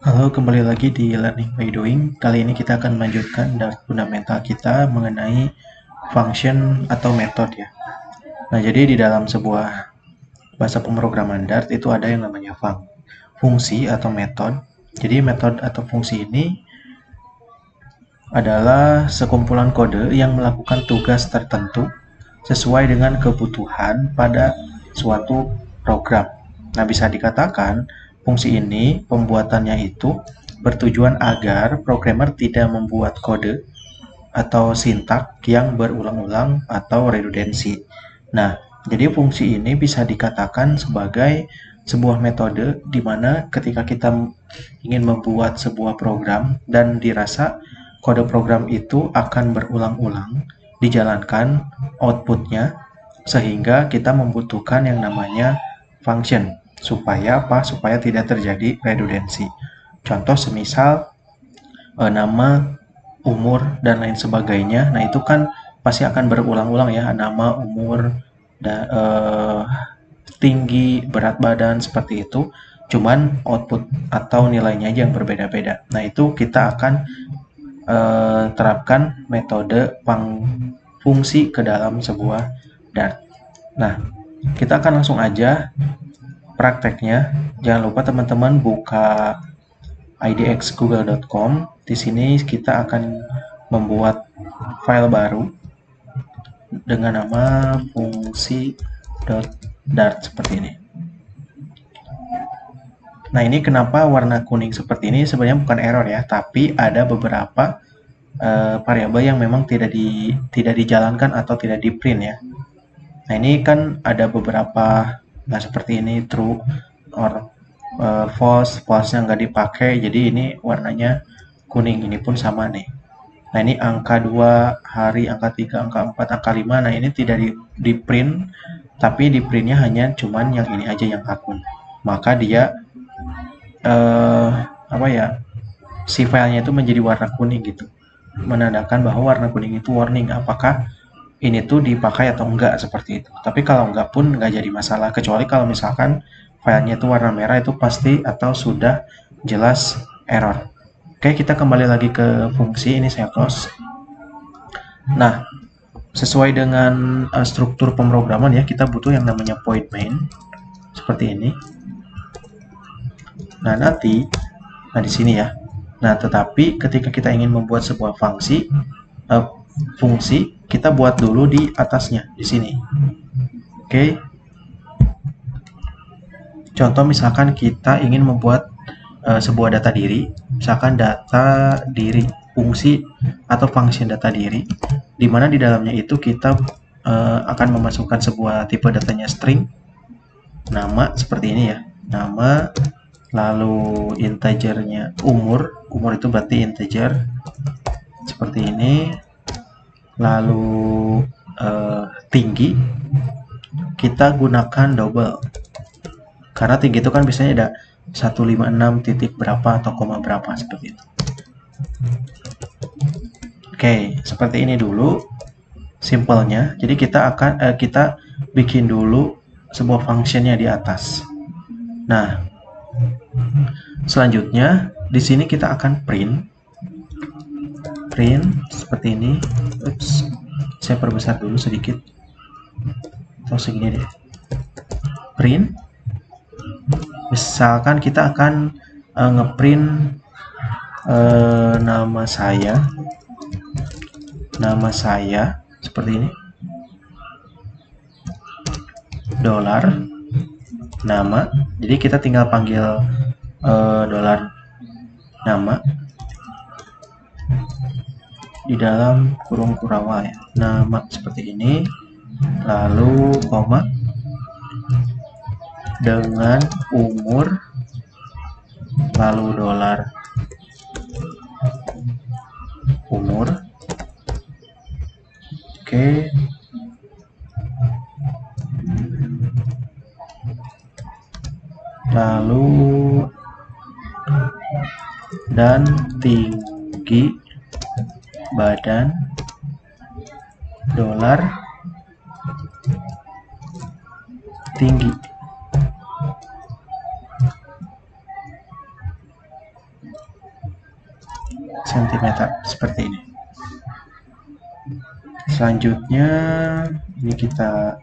Halo, kembali lagi di Learning by Doing. Kali ini kita akan melanjutkan Dart fundamental kita mengenai function atau method ya. Nah, jadi di dalam sebuah bahasa pemrograman Dart itu ada yang namanya fungsi atau method. Jadi metode atau fungsi ini adalah sekumpulan kode yang melakukan tugas tertentu sesuai dengan kebutuhan pada suatu program. Nah, bisa dikatakan fungsi ini pembuatannya itu bertujuan agar programmer tidak membuat kode atau sintak yang berulang-ulang atau redundansi. Nah, jadi fungsi ini bisa dikatakan sebagai sebuah metode di mana ketika kita ingin membuat sebuah program dan dirasa kode program itu akan berulang-ulang dijalankan outputnya sehingga kita membutuhkan yang namanya function supaya apa? Supaya tidak terjadi redundansi. Contoh semisal nama, umur, dan lain sebagainya. Nah, itu kan pasti akan berulang-ulang ya, nama, umur, tinggi, berat badan, seperti itu. Cuman output atau nilainya aja yang berbeda-beda. Nah, itu kita akan terapkan metode fungsi ke dalam sebuah Dart. Nah, kita akan langsung aja prakteknya. Jangan lupa teman-teman buka idxgoogle.com. Di sini kita akan membuat file baru dengan nama fungsi.dart seperti ini. Nah, ini kenapa warna kuning seperti ini sebenarnya bukan error ya, tapi ada beberapa variabel yang memang tidak dijalankan atau tidak di print ya. Nah, ini kan ada beberapa, nah seperti ini true or false-nya nggak dipakai, jadi ini warnanya kuning. Ini pun sama nih. Nah, ini angka 2, hari, angka 3, angka 4, angka 5. Nah, ini tidak di print, tapi di printnya hanya cuman yang ini aja yang akun. Maka dia si filenya itu menjadi warna kuning gitu, menandakan bahwa warna kuning itu warning apakah ini tuh dipakai atau enggak, seperti itu. Tapi kalau enggak pun enggak jadi masalah, kecuali kalau misalkan filenya itu warna merah, itu pasti atau sudah jelas error. Oke, kita kembali lagi ke fungsi. Ini saya close. Nah, sesuai dengan struktur pemrograman ya, kita butuh yang namanya point main seperti ini. Nah, di sini ya. Nah, tetapi ketika kita ingin membuat sebuah fungsi, kita buat dulu di atasnya, di sini. Oke. Contoh misalkan kita ingin membuat sebuah data diri, misalkan data diri, fungsi atau function data diri, di mana di dalamnya itu kita akan memasukkan sebuah tipe datanya string, nama seperti ini ya, nama, lalu integernya umur itu berarti integer seperti ini, lalu tinggi kita gunakan double karena tinggi itu kan biasanya ada 156 titik berapa atau koma berapa seperti itu. Oke, seperti ini dulu simpelnya. Jadi kita bikin dulu sebuah functionnya di atas. Nah, selanjutnya di sini kita akan print seperti ini. Oops, saya perbesar dulu sedikit atau segini deh. Print, misalkan kita akan ngeprint nama saya seperti ini, dolar nama. Jadi kita tinggal panggil dolar nama di dalam kurung kurawal ya, nama seperti ini, lalu koma dengan umur, lalu dolar umur. Oke, lalu dan tinggi badan dolar tinggi. cm seperti ini. Selanjutnya ini kita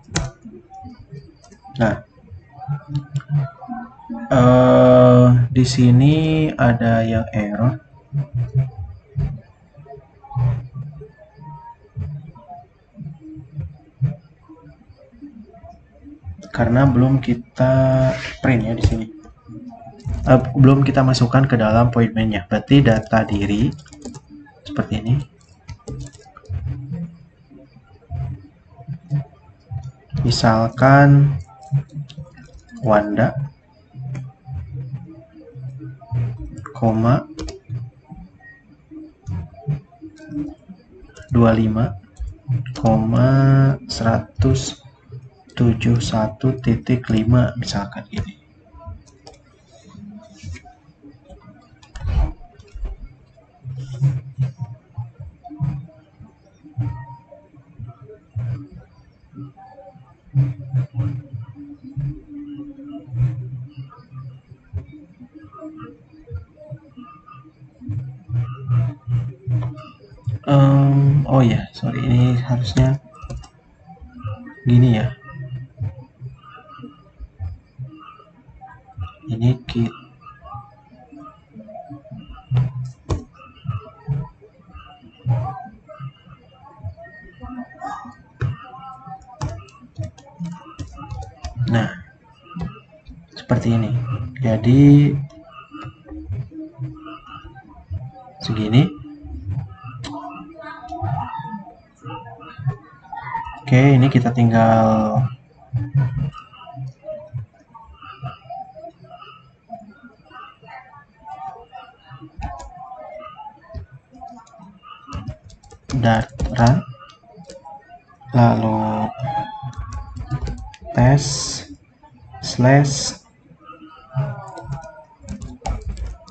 di sini ada yang error. Karena belum kita print ya di sini. Belum kita masukkan ke dalam pointmentnya. Berarti data diri seperti ini. Misalkan Wanda, koma 25, 171.5 misalkan gini. Oh ya, sorry, ini harusnya gini ya. Ini kita seperti ini. Jadi segini. Oke, ini kita tinggal run, lalu tes /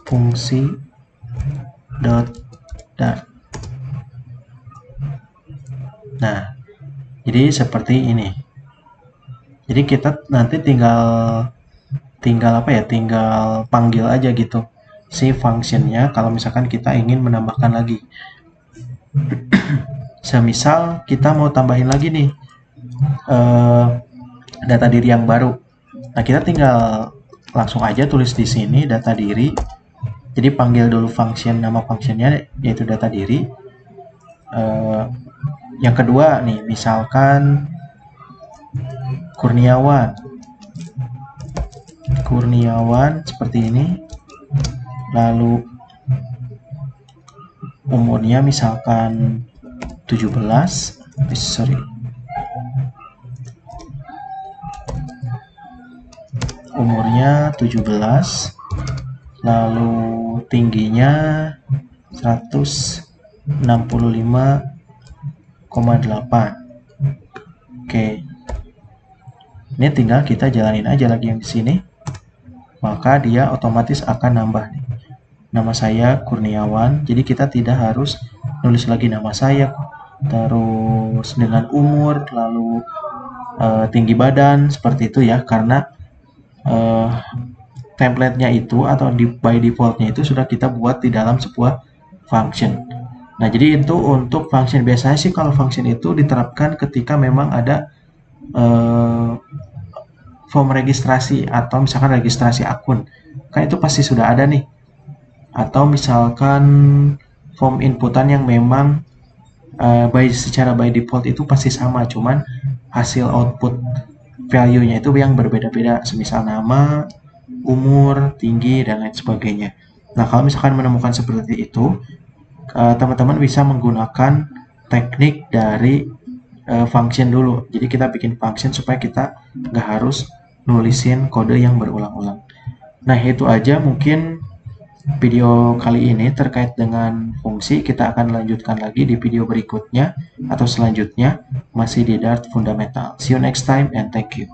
fungsi .dart. Nah, jadi seperti ini. Jadi kita nanti tinggal apa ya? Tinggal panggil aja gitu si functionnya kalau misalkan kita ingin menambahkan lagi. Semisal kita mau tambahin lagi nih data diri yang baru. Nah, kita tinggal langsung aja tulis di sini data diri. Jadi panggil dulu function, nama functionnya yaitu data diri. Yang kedua nih, misalkan Kurniawan seperti ini. Lalu umurnya misalkan 17. Umurnya 17. Lalu tingginya 165,8. Oke. Ini tinggal kita jalanin aja lagi yang di sini. Maka dia otomatis akan nambah nih. Nama saya Kurniawan. Jadi kita tidak harus nulis lagi nama saya, terus dengan umur, lalu tinggi badan, seperti itu ya, karena template-nya itu atau by default-nya itu sudah kita buat di dalam sebuah function. Nah, jadi itu untuk function. Biasanya sih kalau function itu diterapkan ketika memang ada form registrasi atau misalkan registrasi akun. Kan itu pasti sudah ada nih. Atau misalkan form inputan yang memang secara by default itu pasti sama, cuman hasil output value-nya itu yang berbeda-beda, semisal nama, umur, tinggi, dan lain sebagainya. Nah, kalau misalkan menemukan seperti itu, teman-teman bisa menggunakan teknik dari function dulu. Jadi kita bikin function supaya kita nggak harus nulisin kode yang berulang-ulang. Nah, itu aja mungkin video kali ini terkait dengan fungsi. Kita akan lanjutkan lagi di video berikutnya atau selanjutnya, masih di Dart Fundamental. See you next time and thank you.